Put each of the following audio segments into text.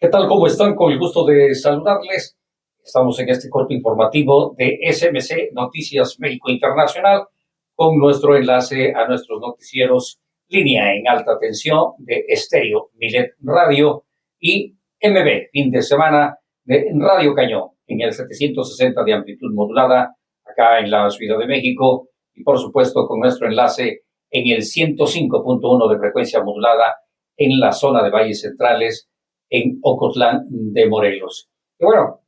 ¿Qué tal? ¿Cómo están? Con el gusto de saludarles. Estamos en este corte informativo de SMC Noticias México Internacional con nuestro enlace a nuestros noticieros línea en alta tensión de Estéreo Milet Radio y MB fin de semana de Radio Cañón en el 760 de amplitud modulada acá en la Ciudad de México y por supuesto con nuestro enlace en el 105.1 de frecuencia modulada en la zona de Valles Centrales en Ocotlán de Morelos. Y bueno,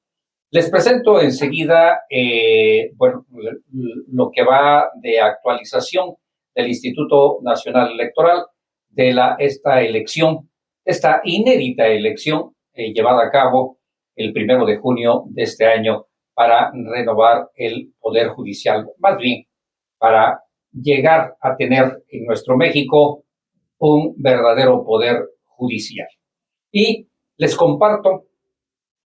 les presento enseguida, lo que va de actualización del Instituto Nacional Electoral de esta elección, esta inédita elección llevada a cabo el 1 de junio de este año para renovar el Poder Judicial, más bien para llegar a tener en nuestro México un verdadero Poder Judicial. Y les comparto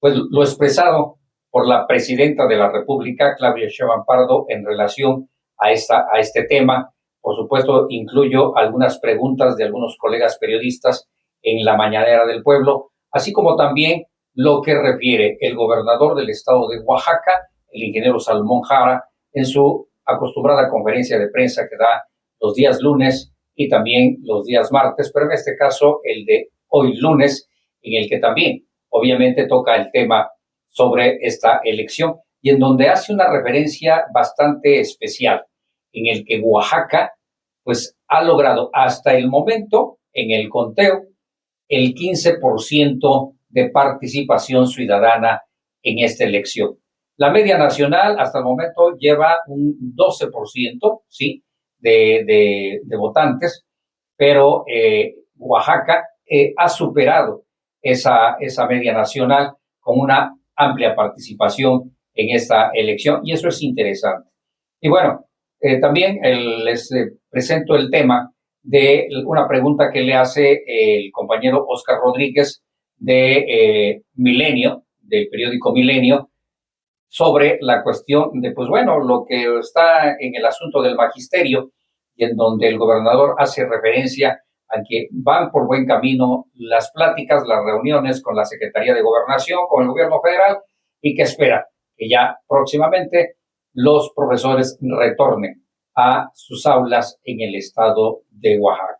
pues, lo expresado por la presidenta de la República, Claudia Sheinbaum Pardo, en relación a este tema. Por supuesto, incluyo algunas preguntas de algunos colegas periodistas en la Mañanera del Pueblo, así como también lo que refiere el gobernador del estado de Oaxaca, el ingeniero Salomón Jara, en su acostumbrada conferencia de prensa que da los días lunes y también los días martes, pero en este caso el de hoy lunes, en el que también obviamente toca el tema sobre esta elección y en donde hace una referencia bastante especial, en el que Oaxaca pues ha logrado hasta el momento en el conteo el 15% de participación ciudadana en esta elección. La media nacional hasta el momento lleva un 12%, ¿sí?, de votantes, pero Oaxaca ha superado esa media nacional con una amplia participación en esta elección y eso es interesante. Y bueno, también les presento el tema de una pregunta que le hace el compañero Oscar Rodríguez de Milenio, del periódico Milenio, sobre la cuestión de, pues bueno, lo que está en el asunto del magisterio y en donde el gobernador hace referencia a que van por buen camino las pláticas, las reuniones con la Secretaría de Gobernación, con el gobierno federal y que espera que ya próximamente los profesores retornen a sus aulas en el estado de Oaxaca.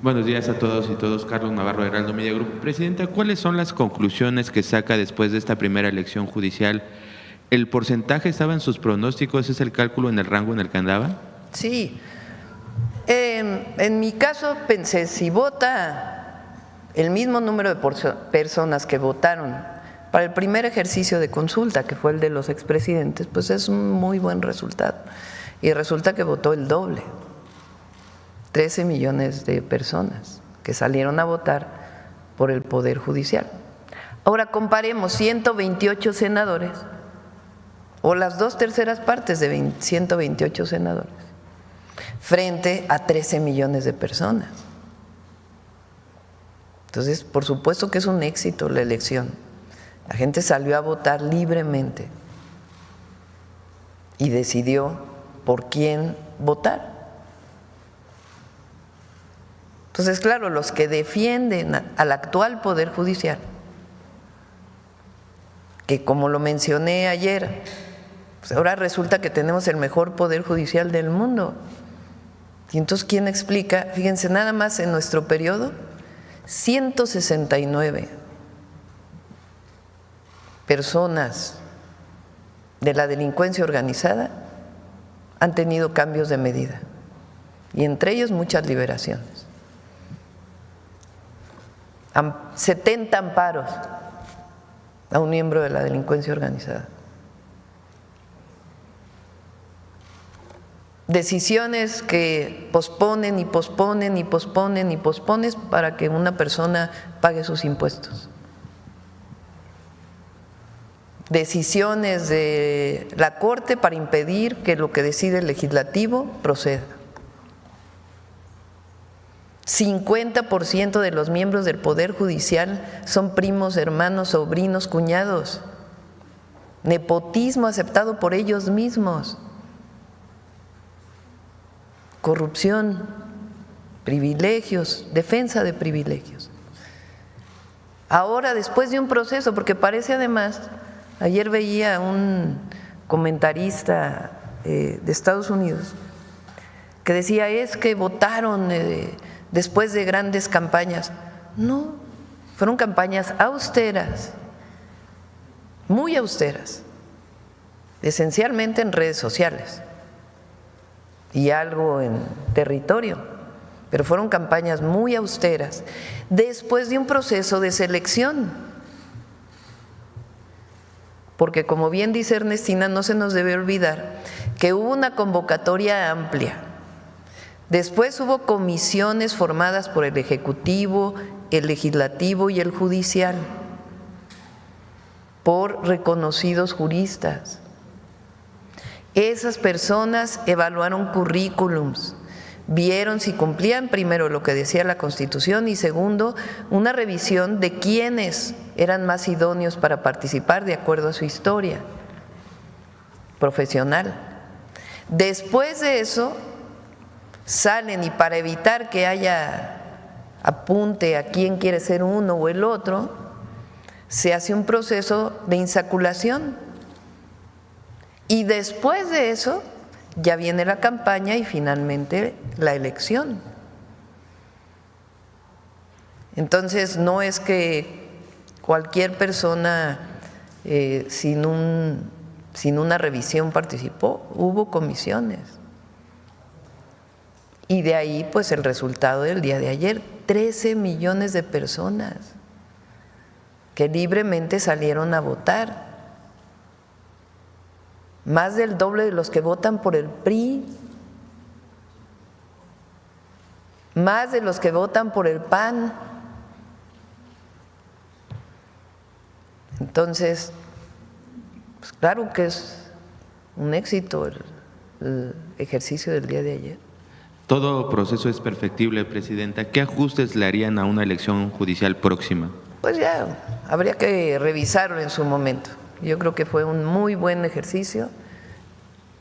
Buenos días a todos y todos. Carlos Navarro, Heraldo Media Group. Presidenta, ¿cuáles son las conclusiones que saca después de esta primera elección judicial? ¿El porcentaje estaba en sus pronósticos? ¿Es el cálculo en el rango en el que andaba? Sí. En mi caso pensé, si vota el mismo número de personas que votaron para el primer ejercicio de consulta, que fue el de los expresidentes, pues es un muy buen resultado. Y resulta que votó el doble. 13 millones de personas que salieron a votar por el Poder Judicial. Ahora comparemos 128 senadores o las 2/3 partes de 128 senadores frente a 13 millones de personas. Entonces, por supuesto que es un éxito la elección. La gente salió a votar libremente y decidió por quién votar. Entonces, claro, los que defienden al actual Poder Judicial, que como lo mencioné ayer, pues ahora resulta que tenemos el mejor Poder Judicial del mundo. Y entonces, ¿quién explica? Fíjense, nada más en nuestro periodo, 169 personas de la delincuencia organizada han tenido cambios de medida, y entre ellos muchas liberaciones. 70 amparos a un miembro de la delincuencia organizada. Decisiones que posponen y posponen y posponen y posponen para que una persona pague sus impuestos. Decisiones de la Corte para impedir que lo que decide el legislativo proceda. 50% de los miembros del Poder Judicial son primos, hermanos, sobrinos, cuñados. Nepotismo aceptado por ellos mismos. Corrupción, privilegios, defensa de privilegios. Ahora, después de un proceso, porque parece además, ayer veía un comentarista de Estados Unidos que decía, es que votaron después de grandes campañas. No, fueron campañas austeras, muy austeras, esencialmente en redes sociales y algo en territorio, pero fueron campañas muy austeras después de un proceso de selección. Porque como bien dice Ernestina, no se nos debe olvidar que hubo una convocatoria amplia. Después hubo comisiones formadas por el Ejecutivo, el Legislativo y el Judicial, por reconocidos juristas. Esas personas evaluaron currículums, vieron si cumplían primero lo que decía la Constitución y segundo, una revisión de quiénes eran más idóneos para participar de acuerdo a su historia profesional. Después de eso salen y para evitar que haya apunte a quién quiere ser uno o el otro, se hace un proceso de insaculación y después de eso ya viene la campaña y finalmente la elección. Entonces no es que cualquier persona sin una revisión participó, hubo comisiones. Y de ahí pues el resultado del día de ayer, 13 millones de personas que libremente salieron a votar. Más del doble de los que votan por el PRI, más de los que votan por el PAN. Entonces, pues claro que es un éxito el ejercicio del día de ayer. Todo proceso es perfectible, Presidenta. ¿Qué ajustes le harían a una elección judicial próxima? Pues ya, habría que revisarlo en su momento. Yo creo que fue un muy buen ejercicio,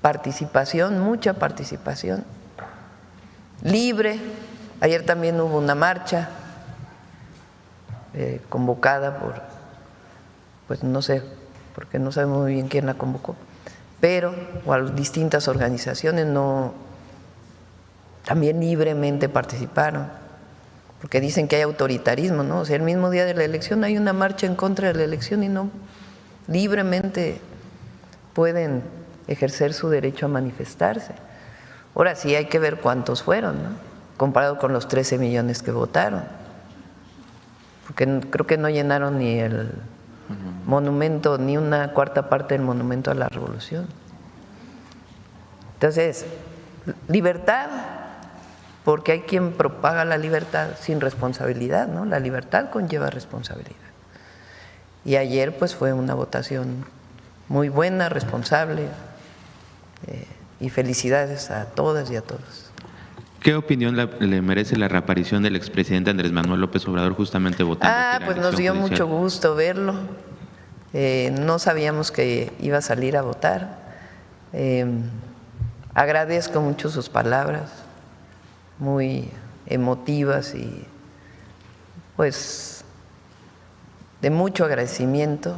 participación, mucha participación, libre. Ayer también hubo una marcha convocada por, pues no sé, porque no sabemos muy bien quién la convocó, pero distintas organizaciones también libremente participaron, porque dicen que hay autoritarismo, ¿no? O sea, el mismo día de la elección hay una marcha en contra de la elección y no libremente pueden ejercer su derecho a manifestarse. Ahora sí hay que ver cuántos fueron, ¿no? Comparado con los 13 millones que votaron, porque creo que no llenaron ni el monumento, ni una cuarta parte del monumento a la Revolución. Entonces, libertad, porque hay quien propaga la libertad sin responsabilidad, ¿no? La libertad conlleva responsabilidad. Y ayer pues fue una votación muy buena, responsable, y felicidades a todas y a todos. ¿Qué opinión le merece la reaparición del expresidente Andrés Manuel López Obrador justamente votando? Pues nos dio mucho gusto verlo. No sabíamos que iba a salir a votar. Agradezco mucho sus palabras, muy emotivas y pues de mucho agradecimiento.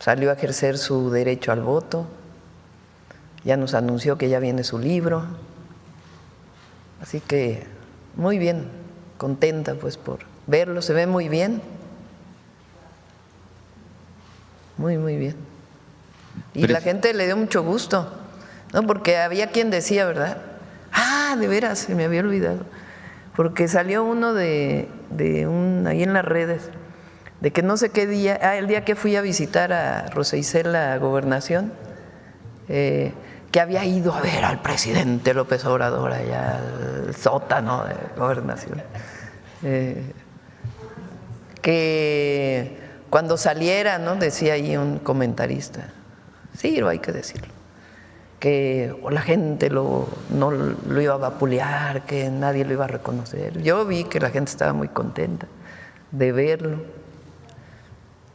Salió a ejercer su derecho al voto, ya nos anunció que ya viene su libro, así que muy bien, contenta pues por verlo, se ve muy bien, muy bien. Y la gente le dio mucho gusto, ¿no? Porque había quien decía, ¿verdad? De veras, se me había olvidado, porque salió uno ahí en las redes, de que no sé qué día, el día que fui a visitar a Rosa Isela Gobernación, que había ido a ver al presidente López Obrador allá al sótano de Gobernación, que cuando saliera, ¿no? Decía ahí un comentarista, sí, hay que decirlo, que la gente no lo iba a vapulear, que nadie lo iba a reconocer. Yo vi que la gente estaba muy contenta de verlo.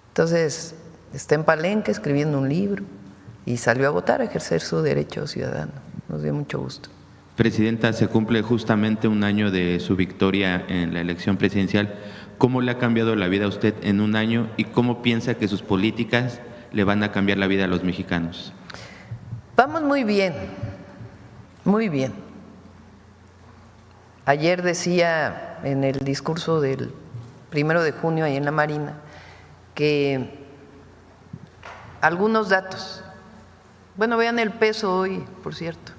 Entonces, está en Palenque escribiendo un libro y salió a votar, a ejercer su derecho ciudadano. Nos dio mucho gusto. Presidenta, se cumple justamente un año de su victoria en la elección presidencial. ¿Cómo le ha cambiado la vida a usted en un año y cómo piensa que sus políticas le van a cambiar la vida a los mexicanos? Vamos muy bien, muy bien. Ayer decía en el discurso del 1 de junio ahí en la Marina que algunos datos, bueno, vean el peso hoy, por cierto,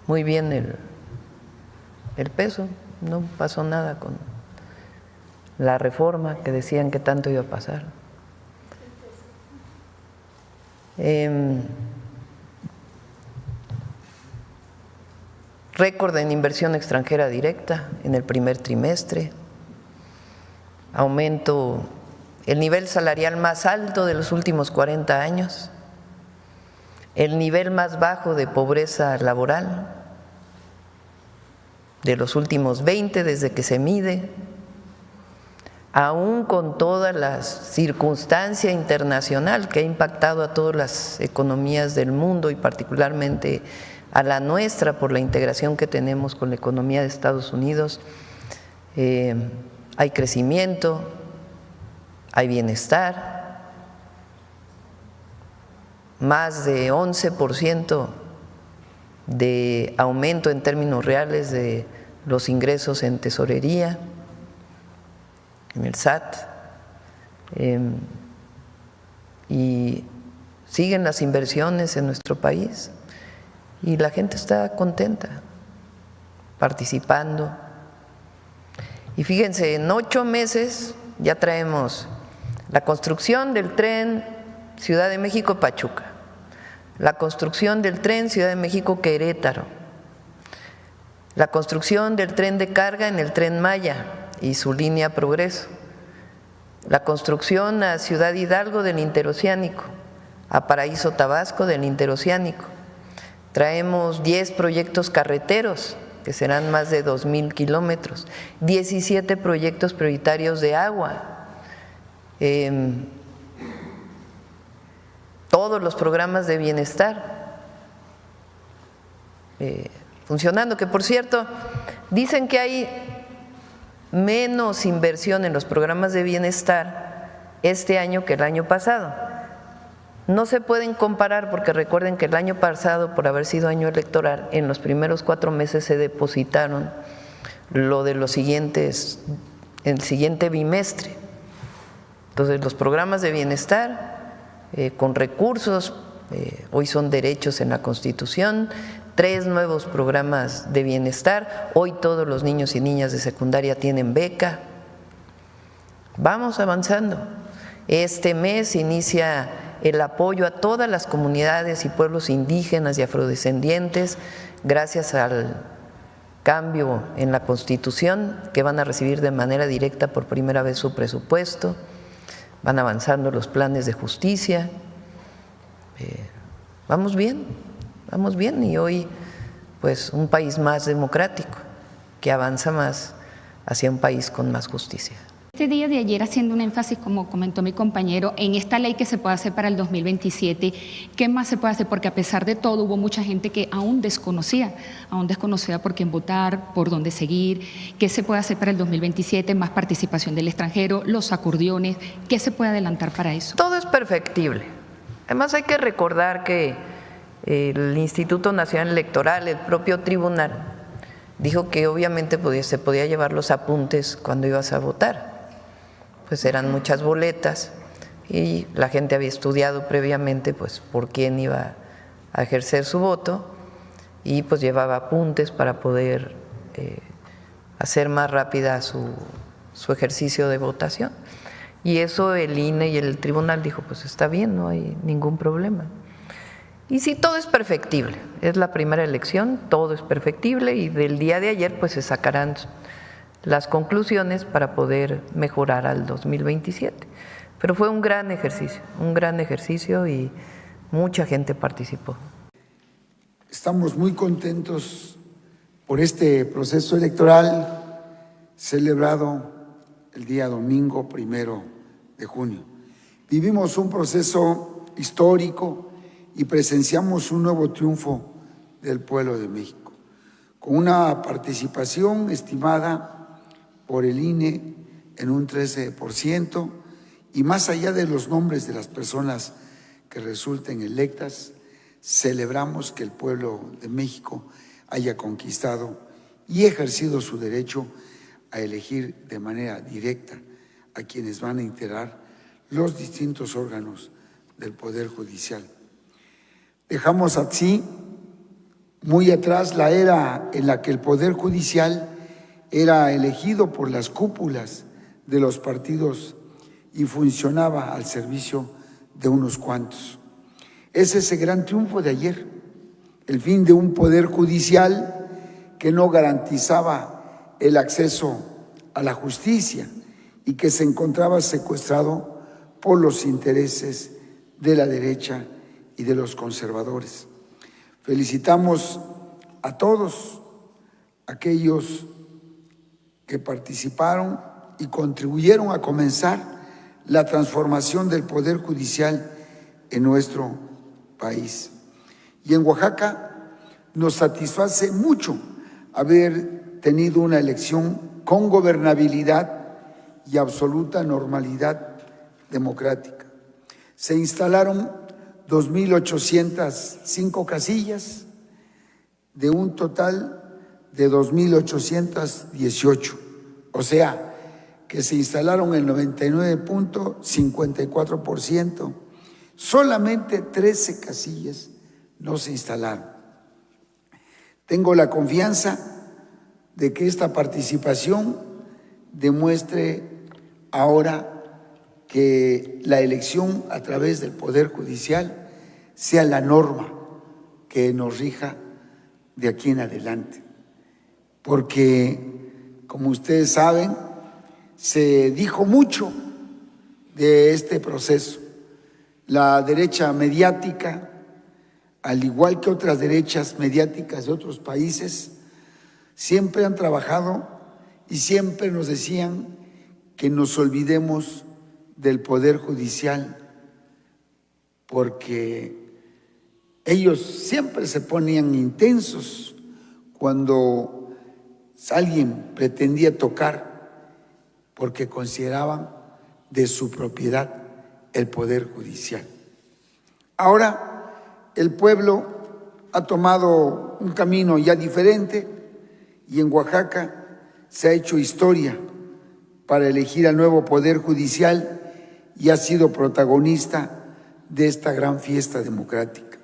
muy bien el peso, no pasó nada con la reforma que decían que tanto iba a pasar. Récord en inversión extranjera directa en el primer trimestre, aumento, el nivel salarial más alto de los últimos 40 años, el nivel más bajo de pobreza laboral de los últimos 20 desde que se mide, aún con toda la circunstancia internacional que ha impactado a todas las economías del mundo y particularmente a la nuestra por la integración que tenemos con la economía de Estados Unidos, hay crecimiento, hay bienestar, más de 11% de aumento en términos reales de los ingresos en tesorería, en el SAT, y siguen las inversiones en nuestro país y la gente está contenta, participando. Y fíjense, en 8 meses ya traemos la construcción del tren Ciudad de México-Pachuca, la construcción del tren Ciudad de México-Querétaro, la construcción del tren de carga en el Tren Maya y su línea Progreso, la construcción a Ciudad Hidalgo del Interoceánico, a Paraíso Tabasco del Interoceánico. Traemos 10 proyectos carreteros, que serán más de 2,000 kilómetros, 17 proyectos prioritarios de agua, todos los programas de bienestar funcionando, que por cierto, dicen que hay menos inversión en los programas de bienestar este año que el año pasado. No se pueden comparar porque recuerden que el año pasado, por haber sido año electoral, en los primeros 4 meses se depositaron lo de los siguientes, el siguiente bimestre. Entonces los programas de bienestar con recursos, hoy son derechos en la Constitución, 3 nuevos programas de bienestar, hoy todos los niños y niñas de secundaria tienen beca. Vamos avanzando. Este mes inicia el apoyo a todas las comunidades y pueblos indígenas y afrodescendientes gracias al cambio en la Constitución, que van a recibir de manera directa por primera vez su presupuesto. Van avanzando los planes de justicia. Vamos bien y hoy pues un país más democrático que avanza más hacia un país con más justicia. Este día de ayer, haciendo un énfasis, como comentó mi compañero, en esta ley que se puede hacer para el 2027, ¿qué más se puede hacer? Porque a pesar de todo hubo mucha gente que aún desconocía por quién votar, por dónde seguir. ¿Qué se puede hacer para el 2027? Más participación del extranjero, los acordeones, ¿qué se puede adelantar para eso? Todo es perfectible. Además hay que recordar que el Instituto Nacional Electoral, el propio tribunal, dijo que obviamente se podía llevar los apuntes cuando ibas a votar. Pues eran muchas boletas y la gente había estudiado previamente pues por quién iba a ejercer su voto y pues llevaba apuntes para poder hacer más rápida su ejercicio de votación. Y eso el INE y el tribunal dijo, pues está bien, no hay ningún problema. Y sí, todo es perfectible, es la primera elección, todo es perfectible y del día de ayer pues se sacarán las conclusiones para poder mejorar al 2027. Pero fue un gran ejercicio y mucha gente participó. Estamos muy contentos por este proceso electoral celebrado el día domingo 1 de junio. Vivimos un proceso histórico y presenciamos un nuevo triunfo del pueblo de México, con una participación estimada por el INE en un 13%, y más allá de los nombres de las personas que resulten electas, celebramos que el pueblo de México haya conquistado y ejercido su derecho a elegir de manera directa a quienes van a integrar los distintos órganos del Poder Judicial. Dejamos así muy atrás la era en la que el Poder Judicial era elegido por las cúpulas de los partidos y funcionaba al servicio de unos cuantos. Es ese gran triunfo de ayer, el fin de un Poder Judicial que no garantizaba el acceso a la justicia y que se encontraba secuestrado por los intereses de la derecha y de los conservadores. Felicitamos a todos aquellos que participaron y contribuyeron a comenzar la transformación del Poder Judicial en nuestro país. Y en Oaxaca nos satisface mucho haber tenido una elección con gobernabilidad y absoluta normalidad democrática. Se instalaron 2.805 casillas de un total de 2.818, o sea, que se instalaron el 99.54%, solamente 13 casillas no se instalaron. Tengo la confianza de que esta participación demuestre ahora que la elección a través del Poder Judicial sea la norma que nos rija de aquí en adelante. Porque, como ustedes saben, se dijo mucho de este proceso. La derecha mediática, al igual que otras derechas mediáticas de otros países, siempre han trabajado y siempre nos decían que nos olvidemos del Poder Judicial, porque ellos siempre se ponían intensos cuando alguien pretendía tocar, porque consideraban de su propiedad el Poder Judicial. Ahora el pueblo ha tomado un camino ya diferente y en Oaxaca se ha hecho historia para elegir al nuevo Poder Judicial y ha sido protagonista de esta gran fiesta democrática.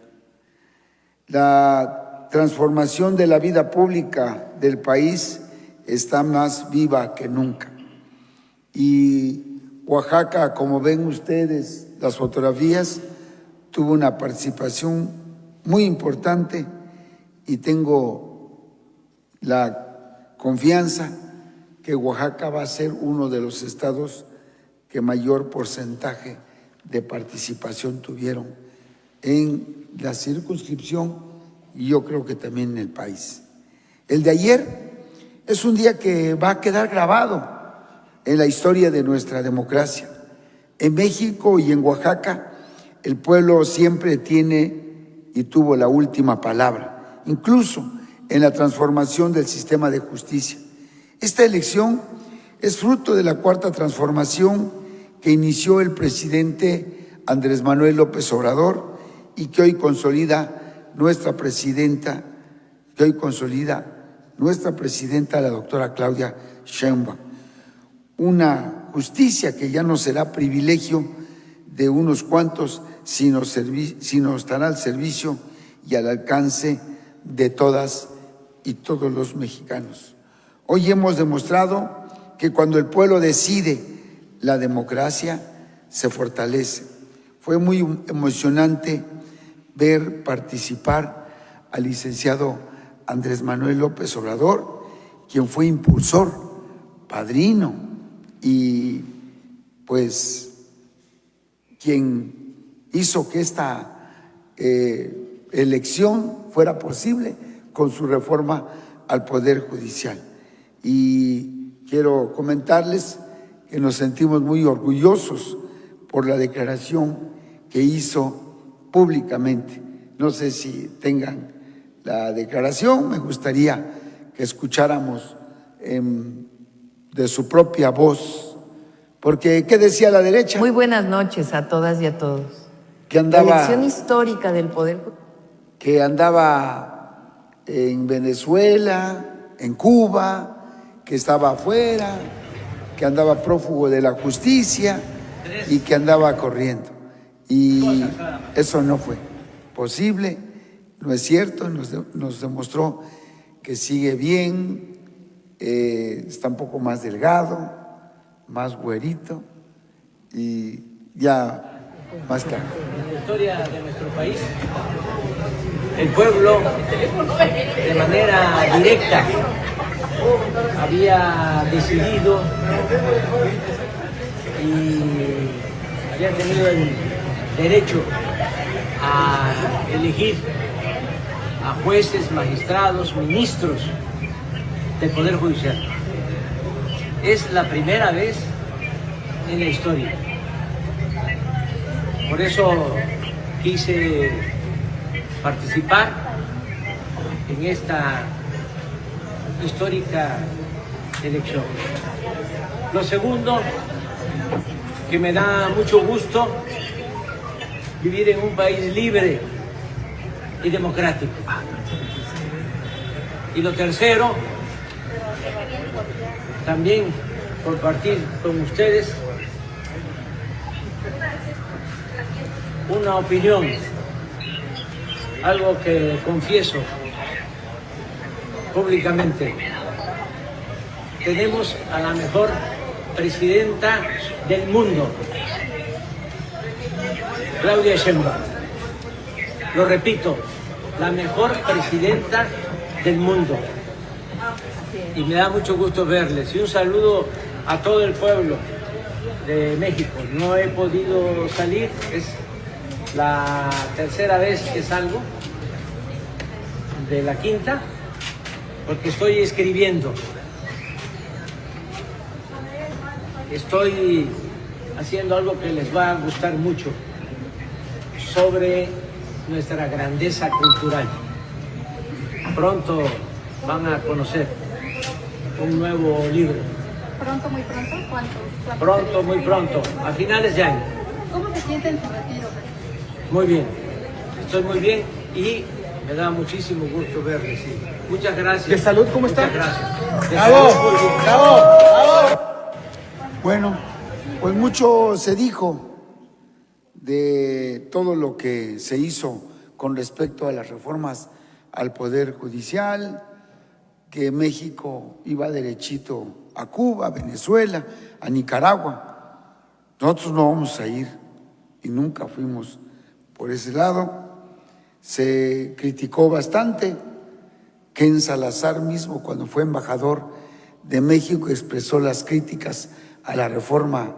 La transformación de la vida pública del país está más viva que nunca. Y Oaxaca, como ven ustedes las fotografías, tuvo una participación muy importante y tengo la confianza que Oaxaca va a ser uno de los estados que mayor porcentaje de participación tuvieron en la circunscripción y yo creo que también en el país. El de ayer es un día que va a quedar grabado en la historia de nuestra democracia. En México y en Oaxaca, el pueblo siempre tiene y tuvo la última palabra, incluso en la transformación del sistema de justicia. Esta elección es fruto de la cuarta transformación que inició el presidente Andrés Manuel López Obrador y que hoy consolida nuestra presidenta, la doctora Claudia Sheinbaum. Una justicia que ya no será privilegio de unos cuantos, sino estará al servicio y al alcance de todas y todos los mexicanos. Hoy hemos demostrado que cuando el pueblo decide, la democracia se fortalece. Fue muy emocionante ver participar al licenciado Andrés Manuel López Obrador, quien fue impulsor, padrino y pues quien hizo que esta elección fuera posible con su reforma al Poder Judicial. Y quiero comentarles que nos sentimos muy orgullosos por la declaración que hizo públicamente. No sé si tengan la declaración. Me gustaría que escucháramos de su propia voz, porque ¿qué decía la derecha? Muy buenas noches a todas y a todos. Que andaba, la elección histórica del Poder, que andaba en Venezuela, en Cuba, que estaba afuera, que andaba prófugo de la justicia y que andaba corriendo. Y eso no fue posible, no es cierto, nos demostró que sigue bien, está un poco más delgado, más güerito y ya más claro. En la historia de nuestro país, el pueblo de manera directa había decidido y había tenido el derecho a elegir a jueces, magistrados, ministros del Poder Judicial. Es la primera vez en la historia. Por eso quise participar en esta histórica elección. Lo segundo, que me da mucho gusto vivir en un país libre y democrático. Y lo tercero, también compartir con ustedes una opinión, algo que confieso públicamente. Tenemos a la mejor presidenta del mundo, Claudia Sheinbaum. Lo repito, la mejor presidenta del mundo. Y me da mucho gusto verles. Y un saludo a todo el pueblo de México. No he podido salir, es la tercera vez que salgo de la quinta, porque estoy escribiendo. Estoy haciendo algo que les va a gustar mucho sobre nuestra grandeza cultural. Pronto van a conocer un nuevo libro. ¿Pronto, muy pronto? ¿Cuánto? Pronto, muy pronto, a finales de año. ¿Cómo se siente en su retiro? Muy bien, estoy muy bien y me da muchísimo gusto verles. Sí. Muchas gracias. ¿De salud cómo está? Muchas gracias. De ¡Bravo! salud, muy bien. ¡Bravo! ¡Bravo! Bueno, pues mucho se dijo de todo lo que se hizo con respecto a las reformas al Poder Judicial, que México iba derechito a Cuba, a Venezuela, a Nicaragua. Nosotros no vamos a ir y nunca fuimos por ese lado. Se criticó bastante. Ken Salazar mismo, cuando fue embajador de México, expresó las críticas a la reforma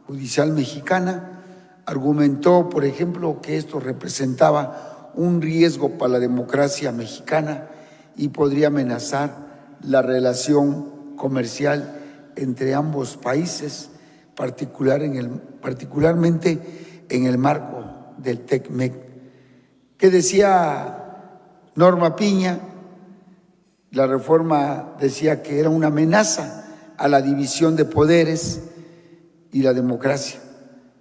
judicial mexicana. Argumentó, por ejemplo, que esto representaba un riesgo para la democracia mexicana y podría amenazar la relación comercial entre ambos países, particularmente en el marco del TEC-MEC. ¿Qué decía Norma Piña? La reforma decía que era una amenaza a la división de poderes y la democracia,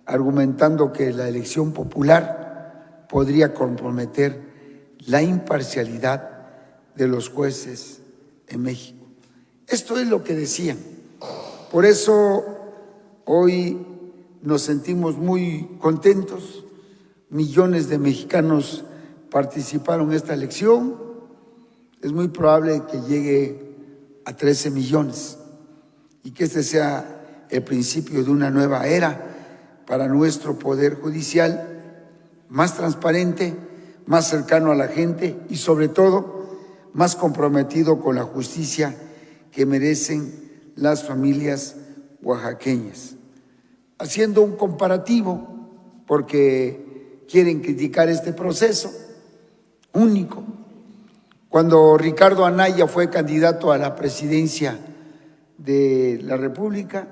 argumentando que la elección popular podría comprometer la imparcialidad de los jueces en México. Esto es lo que decían. Por eso hoy nos sentimos muy contentos. Millones de mexicanos participaron en esta elección. Es muy probable que llegue a 13 millones y que este sea el principio de una nueva era para nuestro Poder Judicial, más transparente, más cercano a la gente y sobre todo más comprometido con la justicia que merecen las familias oaxaqueñas. Haciendo un comparativo, porque quieren criticar este proceso único. Cuando Ricardo Anaya fue candidato a la presidencia de la República,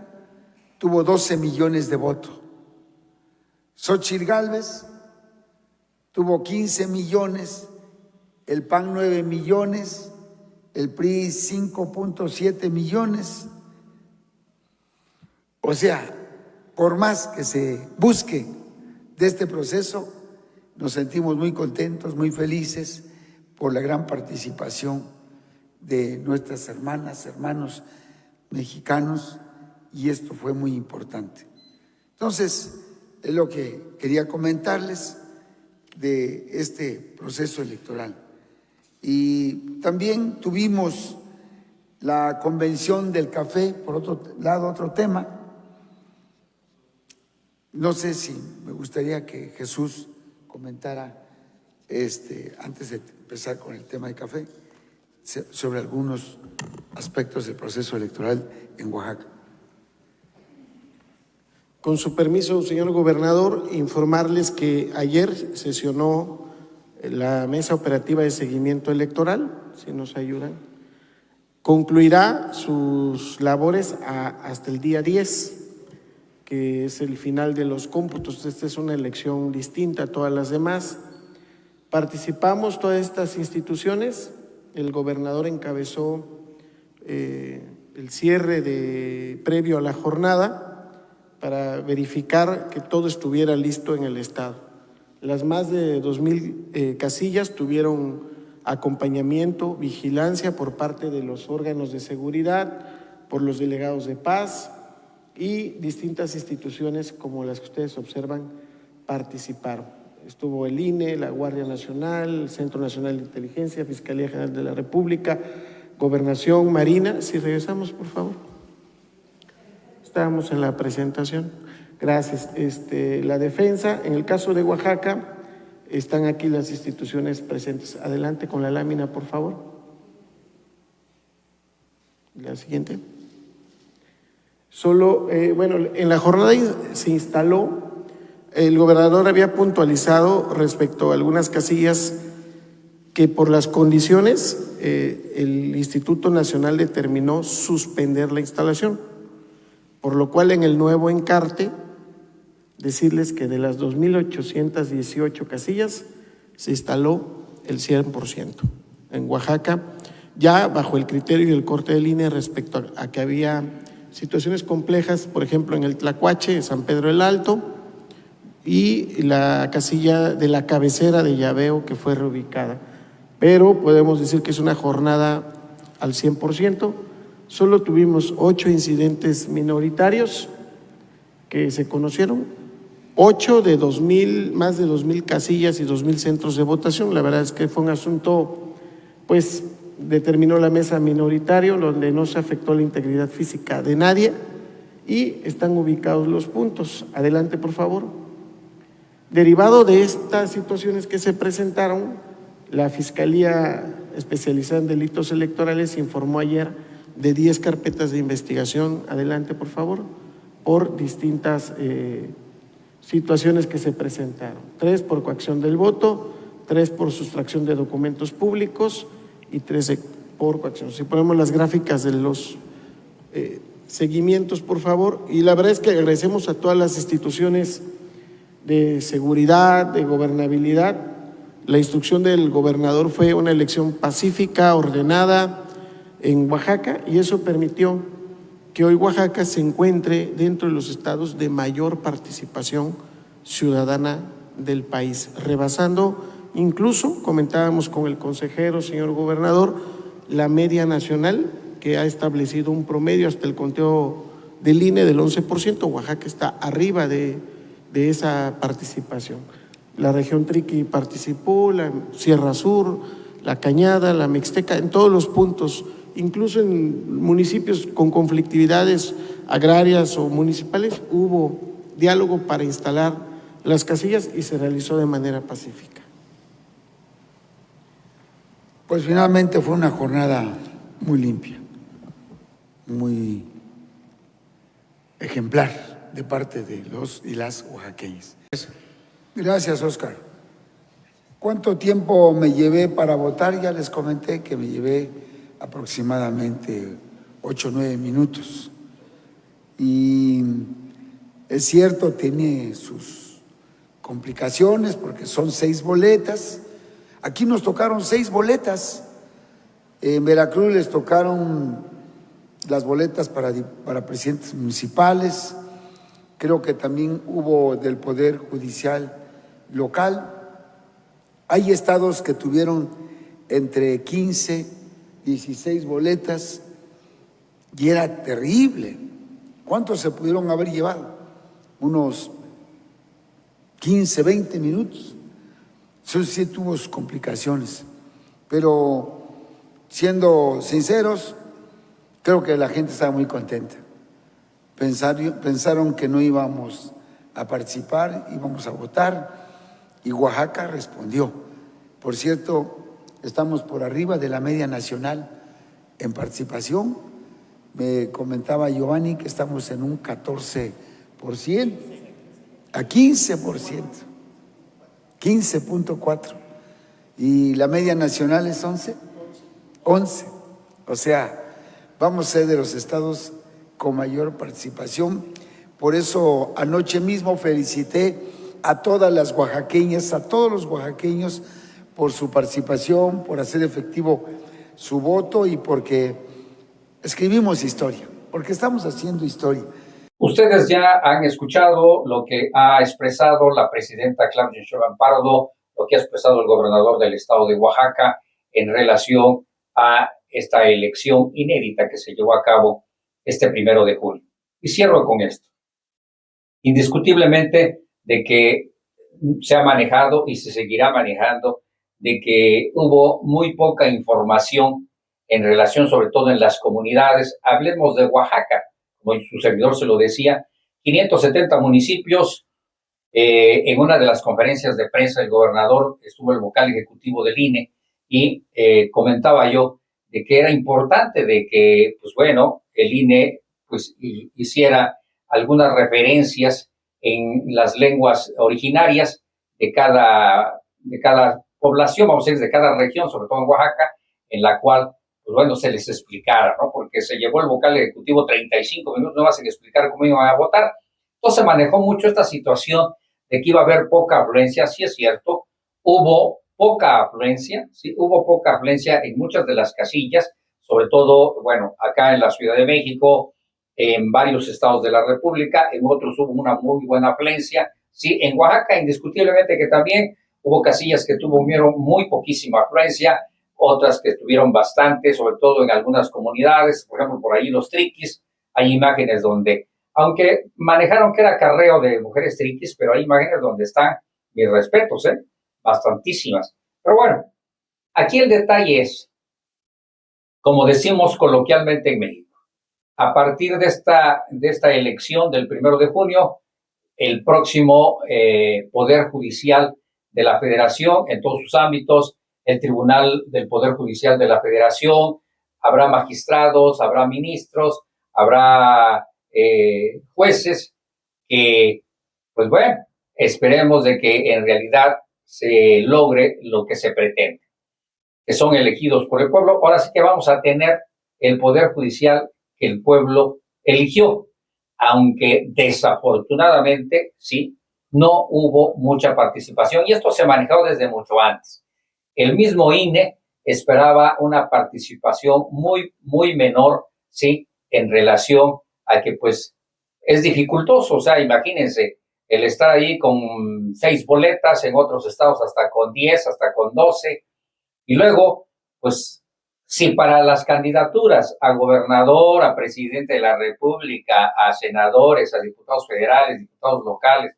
tuvo 12 millones de votos. Xóchitl Gálvez tuvo 15 millones el PAN 9 millones, el PRI 5.7 millones. O sea, por más que se busque de este proceso, nos sentimos muy contentos, muy felices por la gran participación de nuestras hermanas, hermanos mexicanos, y esto fue muy importante. Entonces, es lo que quería comentarles de este proceso electoral. Y también tuvimos la convención del café, por otro lado, otro tema. No sé si me gustaría que Jesús comentara, antes de empezar con el tema de café, sobre algunos aspectos del proceso electoral en Oaxaca. Con su permiso, señor gobernador, informarles que ayer sesionó la mesa operativa de seguimiento electoral, si nos ayudan. Concluirá sus labores hasta el día 10, que es el final de los cómputos. Esta es una elección distinta a todas las demás. Participamos todas estas instituciones. El gobernador encabezó el cierre previo a la jornada para verificar que todo estuviera listo en el Estado. Las más de 2,000 casillas tuvieron acompañamiento, vigilancia por parte de los órganos de seguridad, por los delegados de paz y distintas instituciones como las que ustedes observan participaron. Estuvo el INE, la Guardia Nacional, el Centro Nacional de Inteligencia, Fiscalía General de la República, Gobernación, Marina. Si regresamos, por favor. Estábamos en la presentación. Gracias. La defensa, en el caso de Oaxaca, están aquí las instituciones presentes. Adelante con la lámina, por favor. La siguiente. Solo, en la jornada se instaló, el gobernador había puntualizado respecto a algunas casillas que por las condiciones el Instituto Nacional determinó suspender la instalación, por lo cual en el nuevo encarte decirles que de las 2,818 casillas se instaló el 100%. En Oaxaca, ya bajo el criterio y el corte de línea respecto a que había situaciones complejas, por ejemplo en el Tlacuache, San Pedro el Alto, y la casilla de la cabecera de Llaveo que fue reubicada. Pero podemos decir que es una jornada al 100%. Solo tuvimos 8 incidentes minoritarios que se conocieron, 8 de 2,000, más de 2,000 casillas y 2,000 centros de votación. La verdad es que fue un asunto, pues determinó la mesa minoritario, donde no se afectó la integridad física de nadie y están ubicados los puntos. Adelante, por favor. Derivado de estas situaciones que se presentaron, la Fiscalía Especializada en Delitos Electorales informó ayer de 10 carpetas de investigación, adelante por favor, por distintas situaciones que se presentaron. 3 por coacción del voto, 3 por sustracción de documentos públicos y 13 por coacción. Si ponemos las gráficas de los seguimientos, por favor. Y la verdad es que agradecemos a todas las instituciones de seguridad, de gobernabilidad. La instrucción del gobernador fue una elección pacífica, ordenada en Oaxaca, y eso permitió que hoy Oaxaca se encuentre dentro de los estados de mayor participación ciudadana del país, rebasando incluso, comentábamos con el consejero, señor gobernador, la media nacional, que ha establecido un promedio hasta el conteo del INE del 11%. Oaxaca está arriba de esa participación. La región Triqui participó, la Sierra Sur, la Cañada, la Mixteca, en todos los puntos, incluso en municipios con conflictividades agrarias o municipales, hubo diálogo para instalar las casillas y se realizó de manera pacífica. Pues finalmente fue una jornada muy limpia, muy ejemplar de parte de los y las oaxaqueños. Gracias, Óscar. ¿Cuánto tiempo me llevé para votar? Ya les comenté que me llevé aproximadamente 8 o 9 minutos. Y es cierto, tiene sus complicaciones porque son 6 boletas. Aquí nos tocaron 6 boletas. En Veracruz les tocaron las boletas para presidentes municipales. Creo que también hubo del Poder Judicial local. Hay estados que tuvieron entre 15, 16 boletas y era terrible. ¿Cuántos se pudieron haber llevado? Unos 15, 20 minutos. Eso sí tuvo sus complicaciones. Pero siendo sinceros, creo que la gente estaba muy contenta. Pensaron que no íbamos a participar, íbamos a votar, y Oaxaca respondió. Por cierto, estamos por arriba de la media nacional en participación. Me comentaba Giovanni que estamos en un 14% a 15%, 15.4%. Y la media nacional es 11. O sea, vamos a ser de los estados con mayor participación. Por eso anoche mismo felicité a todas las oaxaqueñas, a todos los oaxaqueños por su participación, por hacer efectivo su voto y porque escribimos historia, porque estamos haciendo historia. Ustedes ya han escuchado lo que ha expresado la presidenta Claudia Sheinbaum Pardo, lo que ha expresado el gobernador del estado de Oaxaca en relación a esta elección inédita que se llevó a cabo este 1 de julio. Y cierro con esto. Indiscutiblemente de que se ha manejado y se seguirá manejando de que hubo muy poca información en relación, sobre todo en las comunidades. Hablemos de Oaxaca, como su servidor se lo decía, 570 municipios. En una de las conferencias de prensa del gobernador estuvo el vocal ejecutivo del INE y comentaba yo de que era importante de que, pues bueno, el INE pues hiciera algunas referencias en las lenguas originarias de cada población, vamos a decir, de cada región, sobre todo en Oaxaca, en la cual, pues bueno, se les explicara, ¿no? Porque se llevó el vocal ejecutivo 35 minutos nomás en explicar cómo iban a votar. Entonces manejó mucho esta situación de que iba a haber poca afluencia. Sí es cierto, hubo poca afluencia, sí, hubo poca afluencia en muchas de las casillas, sobre todo, bueno, acá en la Ciudad de México, en varios estados de la República, en otros hubo una muy buena afluencia. Sí, en Oaxaca, indiscutiblemente que también hubo casillas que tuvieron muy poquísima afluencia, otras que tuvieron bastante, sobre todo en algunas comunidades, por ejemplo, por ahí los triquis, hay imágenes donde, aunque manejaron que era acarreo de mujeres triquis, pero hay imágenes donde están, mis respetos, bastantísimas. Pero bueno, aquí el detalle es, como decimos coloquialmente en México, a partir de esta elección del 1 de junio, el próximo Poder Judicial de la Federación, en todos sus ámbitos, el Tribunal del Poder Judicial de la Federación, habrá magistrados, habrá ministros, habrá jueces que, pues bueno, esperemos de que en realidad se logre lo que se pretende, que son elegidos por el pueblo. Ahora sí que vamos a tener el Poder Judicial que el pueblo eligió, aunque desafortunadamente, sí, no hubo mucha participación y esto se manejó desde mucho antes. El mismo INE esperaba una participación muy, muy menor, sí, en relación a que pues es dificultoso. O sea, imagínense, el estar ahí con 6 boletas, en otros estados hasta con 10, hasta con 12, y luego, pues, si para las candidaturas a gobernador, a presidente de la República, a senadores, a diputados federales, diputados locales,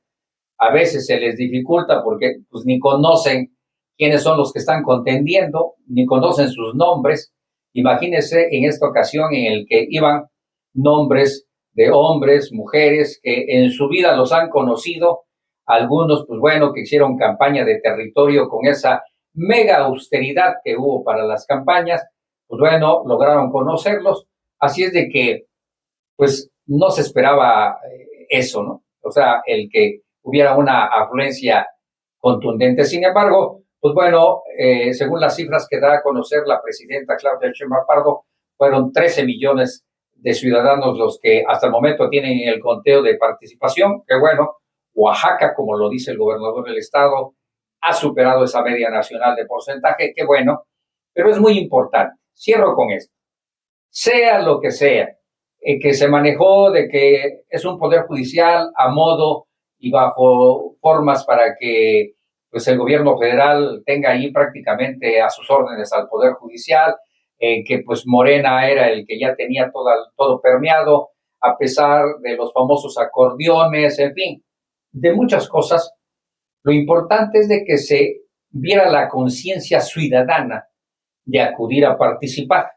a veces se les dificulta porque pues ni conocen quiénes son los que están contendiendo, ni conocen sus nombres. Imagínense en esta ocasión en el que iban nombres de hombres, mujeres, que en su vida los han conocido, algunos, pues bueno, que hicieron campaña de territorio con esa mega austeridad que hubo para las campañas, pues bueno, lograron conocerlos. Así es de que, pues, no se esperaba eso, ¿no? O sea, el que hubiera una afluencia contundente. Sin embargo, pues bueno, según las cifras que da a conocer la presidenta Claudia Sheinbaum Pardo, fueron 13 millones de ciudadanos los que hasta el momento tienen el conteo de participación. Que bueno, Oaxaca, como lo dice el gobernador del estado, ha superado esa media nacional de porcentaje, qué bueno, pero es muy importante. Cierro con esto. Sea lo que sea, que se manejó de que es un poder judicial a modo y bajo formas para que pues el gobierno federal tenga ahí prácticamente a sus órdenes al poder judicial, que pues Morena era el que ya tenía todo permeado, a pesar de los famosos acordeones, en fin, de muchas cosas. Lo importante es de que se viera la conciencia ciudadana de acudir a participar,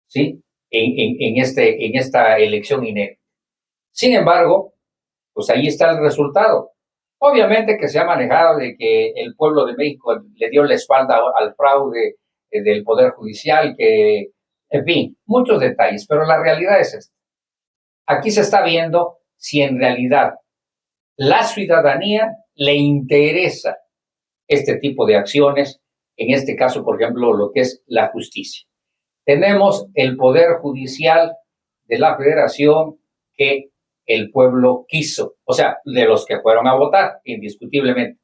¿sí? En esta elección inédita. Sin embargo, pues ahí está el resultado. Obviamente que se ha manejado de que el pueblo de México le dio la espalda al fraude del Poder Judicial, que, en fin, muchos detalles, pero la realidad es esta. Aquí se está viendo si en realidad la ciudadanía le interesa este tipo de acciones, en este caso, por ejemplo, lo que es la justicia. Tenemos el Poder Judicial de la Federación que el pueblo quiso, o sea, de los que fueron a votar, indiscutiblemente.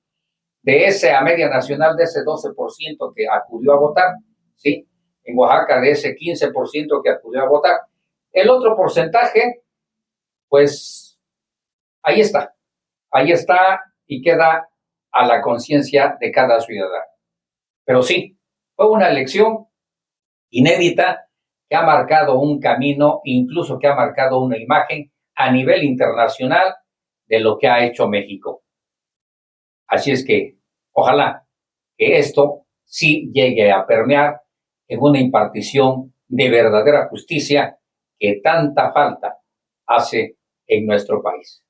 De ese a media nacional, de ese 12% que acudió a votar, ¿sí? En Oaxaca, de ese 15% que acudió a votar. El otro porcentaje, pues, ahí está y queda a la conciencia de cada ciudadano. Pero sí, fue una elección inédita que ha marcado un camino, incluso que ha marcado una imagen a nivel internacional de lo que ha hecho México. Así es que ojalá que esto sí llegue a permear en una impartición de verdadera justicia que tanta falta hace en nuestro país.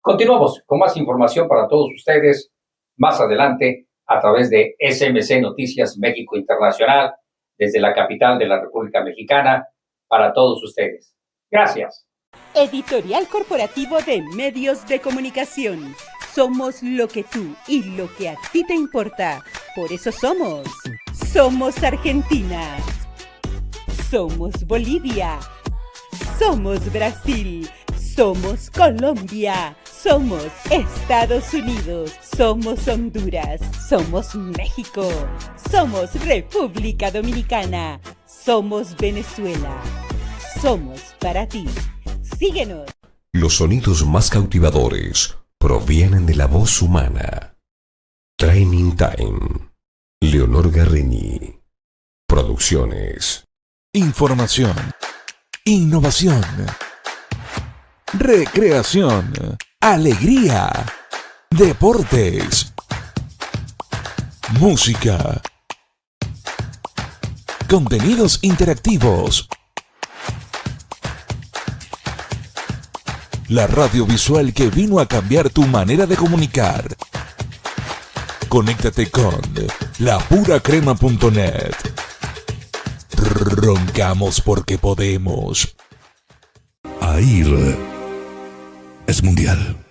Continuamos con más información para todos ustedes más adelante a través de SMC Noticias México Internacional, desde la capital de la República Mexicana, para todos ustedes. Gracias. Editorial Corporativo de Medios de Comunicación. Somos lo que tú y lo que a ti te importa. Por eso somos. Somos Argentina. Somos Bolivia. Somos Brasil. Somos Colombia. Somos Estados Unidos. Somos Honduras. Somos México. Somos República Dominicana. Somos Venezuela. Somos para ti. Síguenos. Los sonidos más cautivadores provienen de la voz humana. Training Time. Leonor Garrini. Producciones. Información. Innovación. Recreación. Alegría. Deportes. Música. Contenidos interactivos. La radio visual que vino a cambiar tu manera de comunicar. Conéctate con lapuracrema.net. Roncamos porque podemos. AIR es mundial.